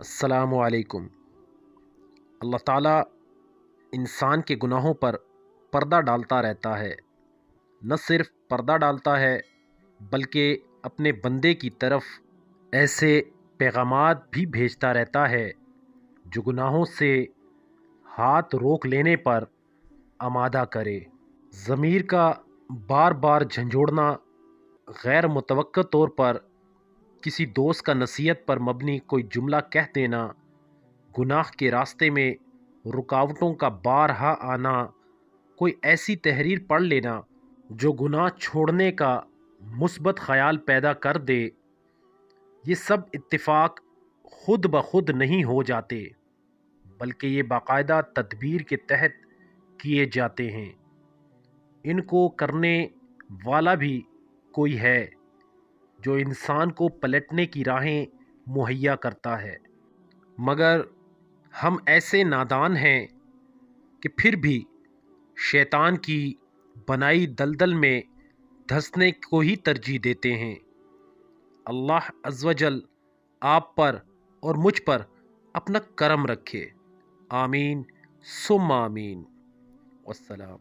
السلام علیکم۔ اللہ تعالیٰ انسان کے گناہوں پر پردہ ڈالتا رہتا ہے، نہ صرف پردہ ڈالتا ہے بلکہ اپنے بندے کی طرف ایسے پیغامات بھی بھیجتا رہتا ہے جو گناہوں سے ہاتھ روک لینے پر آمادہ کرے۔ ضمیر کا بار بار جھنجھوڑنا، غیر متوقع طور پر کسی دوست کا نصیحت پر مبنی کوئی جملہ کہہ دینا، گناہ کے راستے میں رکاوٹوں کا بارہا آنا، کوئی ایسی تحریر پڑھ لینا جو گناہ چھوڑنے کا مثبت خیال پیدا کر دے، یہ سب اتفاق خود بخود نہیں ہو جاتے بلکہ یہ باقاعدہ تدبیر کے تحت کیے جاتے ہیں۔ ان کو کرنے والا بھی کوئی ہے جو انسان کو پلٹنے کی راہیں مہیا کرتا ہے، مگر ہم ایسے نادان ہیں کہ پھر بھی شیطان کی بنائی دلدل میں دھنسنے کو ہی ترجیح دیتے ہیں۔ اللہ عز و جل آپ پر اور مجھ پر اپنا کرم رکھے، آمین ثم آمین، والسلام۔